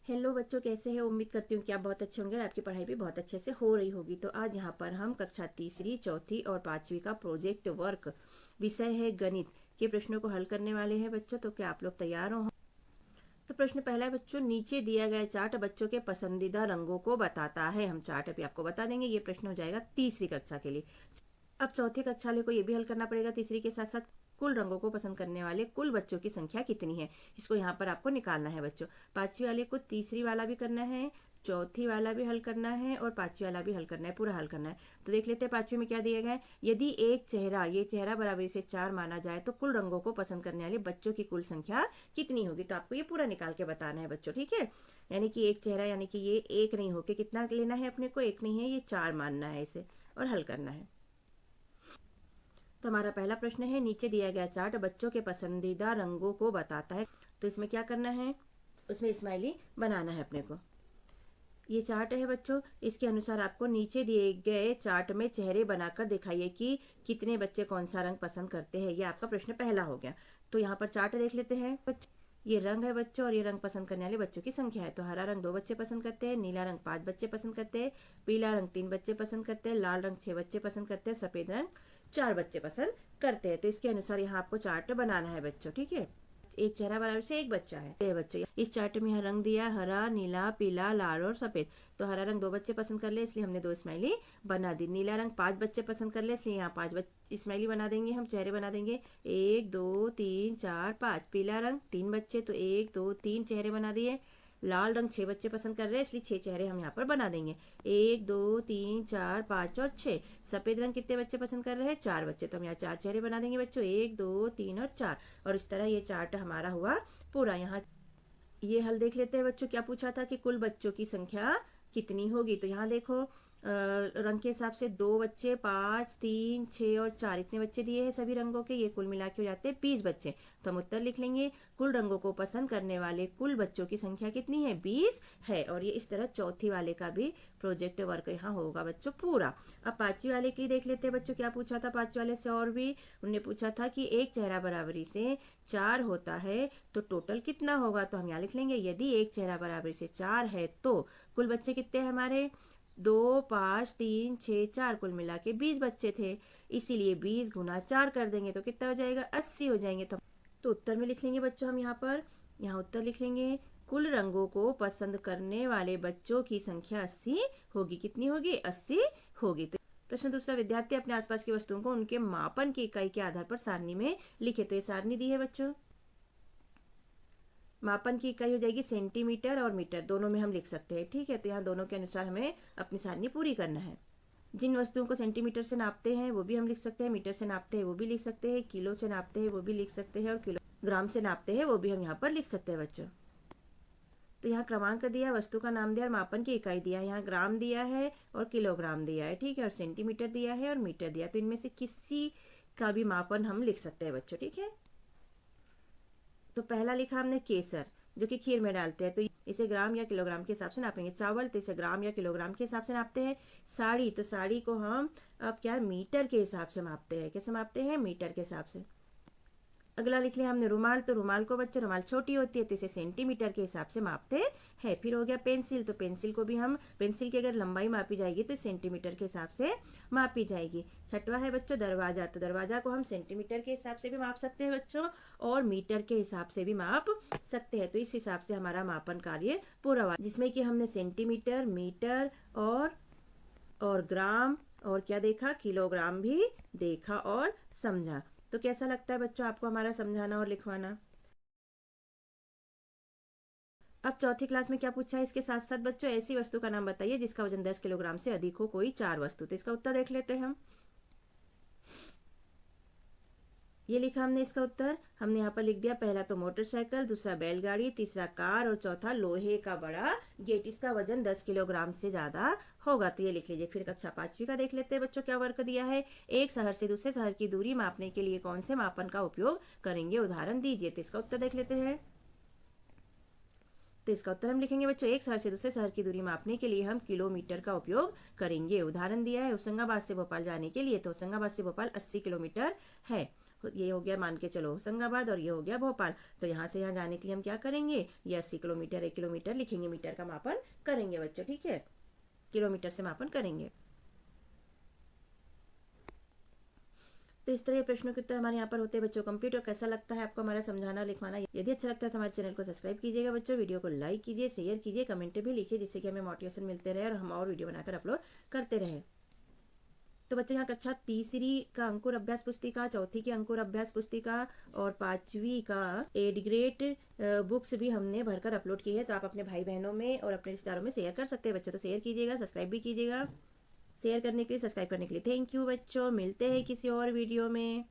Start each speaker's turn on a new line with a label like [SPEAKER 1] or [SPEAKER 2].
[SPEAKER 1] Hello बच्चों, कैसे हैं? उम्मीद करती हूँ कि आप बहुत अच्छे होंगे और आपकी पढ़ाई भी बहुत अच्छे से हो रही होगी। तो आज यहाँ पर हम कक्षा तीसरी, चौथी और पांचवी का प्रोजेक्ट वर्क, विषय है गणित, के प्रश्नों को हल करने वाले हैं बच्चों। तो क्या आप लोग तैयार हो? तो प्रश्न पहला है बच्चों, नीचे दिया गया चार्ट बच्चों के पसंदीदा रंगों को बताता है। हम चार्ट अभी आपको बता देंगे। ये प्रश्न हो जाएगा तीसरी कक्षा के लिए। अब चौथी कक्षा वाले को ये भी हल करना पड़ेगा तीसरी के साथ साथ, कुल रंगों को पसंद करने वाले कुल बच्चों की संख्या कितनी है, इसको यहाँ पर आपको निकालना है बच्चों। पांचवी वाले को तीसरी वाला भी करना है, चौथी वाला भी हल करना है और पांचवी वाला भी हल करना है, पूरा हल करना है। तो देख लेते हैं पांचवी में क्या दिया गया है। यदि एक चेहरा, ये चेहरा बराबरी से 4 माना जाए तो कुल रंगों को पसंद करने वाले बच्चों की कुल संख्या कितनी होगी। तो आपको ये पूरा निकाल के बताना है बच्चों, ठीक है। यानी कि एक चेहरा, यानी कि ये एक नहीं होके कितना लेना है अपने को, एक नहीं है, ये 4 मानना है इसे और हल करना है। तो हमारा पहला प्रश्न है, नीचे दिया गया चार्ट बच्चों के पसंदीदा रंगों को बताता है। तो इसमें क्या करना है, उसमें स्माइली बनाना है अपने को। ये चार्ट है बच्चों, इसके अनुसार आपको नीचे दिए गए चार्ट में चेहरे बनाकर दिखाइए कि कितने बच्चे कौन सा रंग पसंद करते हैं। ये आपका प्रश्न पहला हो गया। तो यहाँ पर चार्ट देख लेते हैं बच्चों। ये रंग है बच्चों और ये रंग पसंद करने वाले बच्चों की संख्या है। तो हरा रंग 2 बच्चे पसंद करते हैं, नीला रंग 5 बच्चे पसंद करते हैं, पीला रंग 3 बच्चे पसंद करते हैं, लाल रंग 6 बच्चे पसंद करते हैं, सफेद रंग 4 बच्चे पसंद करते हैं। तो इसके अनुसार यहाँ आपको चार्ट बनाना है बच्चों, ठीक है। एक चेहरा बराबर से एक बच्चा है। ये बच्चों, इस चार्ट में यहाँ रंग दिया, हरा, नीला, पीला, लाल और सफेद। तो हरा रंग 2 बच्चे पसंद कर ले, इसलिए हमने 2 स्माइली बना दी। नीला रंग 5 बच्चे पसंद कर ले, इसलिए यहाँ 5 स्माइली बना देंगे, हम चेहरे बना देंगे 1 2 3 4 5। पीला रंग 3 बच्चे, तो 1 2 3 चेहरे बना दिए। लाल रंग 6 बच्चे पसंद कर रहे हैं, इसलिए 6 चेहरे हम यहाँ पर बना देंगे, 1 2 3 4 5 और 6। सफेद रंग कितने बच्चे पसंद कर रहे हैं? 4 बच्चे, तो हम यहाँ 4 चेहरे बना देंगे बच्चों, 1 2 3 और 4। और इस तरह ये चार्ट हमारा हुआ पूरा। यहाँ ये हल देख लेते हैं बच्चों। क्या पूछा था कि कुल बच्चों की संख्या कितनी होगी। तो यहाँ देखो, रंग के हिसाब से 2 बच्चे, 5 3 6 और 4, इतने बच्चे दिए हैं सभी रंगों के। ये कुल मिला के हो जाते हैं 20 बच्चे। तो हम उत्तर लिख लेंगे, कुल रंगों को पसंद करने वाले कुल बच्चों की संख्या कितनी है? 20 है। और ये इस तरह चौथी वाले का भी प्रोजेक्ट वर्क यहाँ होगा बच्चों पूरा। अब पांचवी वाले के लिए देख लेते हैं बच्चों, क्या पूछा था पांचवी वाले से। और भी उन्होंने पूछा था कि एक चेहरा बराबरी से 4 होता है तो टोटल कितना होगा। तो हम यहाँ लिख लेंगे, यदि एक चेहरा बराबरी से 4 है तो कुल बच्चे कितने हैं हमारे? 2 5 3 6 4, कुल मिला के 20 बच्चे थे। इसीलिए 20 गुना 4 कर देंगे तो कितना हो जाएगा? 80 हो जाएंगे। तो उत्तर में लिख लेंगे बच्चों हम यहाँ पर, यहाँ उत्तर लिख लेंगे, कुल रंगों को पसंद करने वाले बच्चों की संख्या 80 होगी। कितनी होगी? 80 होगी। तो प्रश्न दूसरा, विद्यार्थी अपने आसपास की वस्तुओं को उनके मापन की इकाई के आधार पर सारणी में लिखे। तो ये सारणी दी है बच्चों। मापन की इकाई हो जाएगी सेंटीमीटर और मीटर, दोनों में हम लिख सकते हैं, ठीक है। तो यहाँ दोनों के अनुसार हमें अपनी सारणी पूरी करना है। जिन वस्तुओं को सेंटीमीटर से नापते हैं वो भी हम लिख सकते हैं, मीटर से नापते हैं वो भी लिख सकते हैं, किलो से नापते हैं वो भी लिख सकते हैं और किलोग्राम से नापते हैं वो भी हम यहाँ पर लिख सकते हैं बच्चों। तो यहाँ क्रमांक दिया, वस्तु का नाम दिया और मापन की इकाई दिया है। यहाँ ग्राम दिया है और किलोग्राम दिया है, ठीक है, और सेंटीमीटर दिया है और मीटर दिया। तो इनमें से किसी का भी मापन हम लिख सकते हैं बच्चों, ठीक है। तो पहला लिखा हमने केसर, जो कि खीर में डालते हैं, तो इसे ग्राम या किलोग्राम के हिसाब से नापेंगे। चावल, तो इसे ग्राम या किलोग्राम के हिसाब से नापते हैं। साड़ी, तो साड़ी को हम अब क्या मीटर के हिसाब से मापते हैं। कैसे मापते हैं? मीटर के हिसाब से। अगला लिख लिया हमने रुमाल, तो रुमाल को बच्चों, रुमाल छोटी होती है तो इसे सेंटीमीटर के हिसाब से मापते हैं। फिर हो गया पेंसिल, तो पेंसिल को भी हम, पेंसिल की अगर लंबाई मापी जाएगी तो सेंटीमीटर के हिसाब से मापी जाएगी। छठवा है बच्चों दरवाजा, तो दरवाजा को हम सेंटीमीटर के हिसाब से भी माप सकते हैं बच्चों और मीटर के हिसाब से भी माप सकते हैं। तो इस हिसाब से हमारा मापन कार्य पूरा हुआ, जिसमें कि हमने सेंटीमीटर, मीटर और ग्राम और क्या देखा, किलोग्राम भी देखा और समझा। तो कैसा लगता है बच्चों आपको हमारा समझाना और लिखवाना? अब चौथी क्लास में क्या पूछा है इसके साथ साथ बच्चों, ऐसी वस्तु का नाम बताइए जिसका वजन 10 किलोग्राम से अधिक हो, कोई 4 वस्तु। तो इसका उत्तर देख लेते हैं हम। ये लिखा हमने इसका उत्तर, हमने यहाँ पर लिख दिया, पहला तो मोटरसाइकिल, दूसरा बैलगाड़ी, तीसरा कार और चौथा लोहे का बड़ा गेट। इसका वजन 10 किलोग्राम से ज्यादा होगा। तो ये लिख लीजिए। फिर कक्षा पांचवी का देख लेते हैं बच्चों, क्या वर्क दिया है। एक शहर से दूसरे शहर की दूरी मापने के लिए कौन से मापन का उपयोग करेंगे, उदाहरण दीजिए। तो इसका उत्तर देख लेते हैं। तो इसका उत्तर हम लिखेंगे बच्चों, एक शहर से दूसरे शहर की दूरी मापने के लिए हम किलोमीटर का उपयोग करेंगे। उदाहरण दिया है होशंगाबाद से भोपाल जाने के लिए, तो होशंगाबाद से भोपाल 80 किलोमीटर है। ये हो गया मान के चलो होशंगाबाद और ये हो गया भोपाल। तो यहाँ से यहाँ जाने के लिए हम क्या करेंगे, ये 80 किलोमीटर 1 किलोमीटर लिखेंगे, मीटर का मापन करेंगे बच्चों, ठीक है, किलोमीटर से मापन करेंगे। तो इस तरह के प्रश्नों के उत्तर हमारे यहाँ पर होते हैं बच्चों कंप्लीट। और कैसा लगता है आपको हमारा समझाना लिखवाना, यदि अच्छा लगता है तो हमारे चैनल को सब्सक्राइब कीजिएगा बच्चों, वीडियो को लाइक कीजिए, शेयर कीजिए, कमेंट भी लिखिए, जिससे कि हमें मोटिवेशन मिलते रहे और हम और वीडियो बनाकर अपलोड करते रहें। तो बच्चों यहाँ कक्षा तीसरी का अंकुर अभ्यास पुस्तिका, चौथी की अंकुर अभ्यास पुस्तिका और पांचवी का एड ग्रेड बुक्स भी हमने भरकर अपलोड की है। तो आप अपने भाई बहनों में और अपने रिश्तेदारों में शेयर कर सकते हैं बच्चों। तो शेयर कीजिएगा, सब्सक्राइब भी कीजिएगा। शेयर करने के लिए, सब्सक्राइब करने के लिए थैंक यू बच्चों। मिलते हैं किसी और वीडियो में।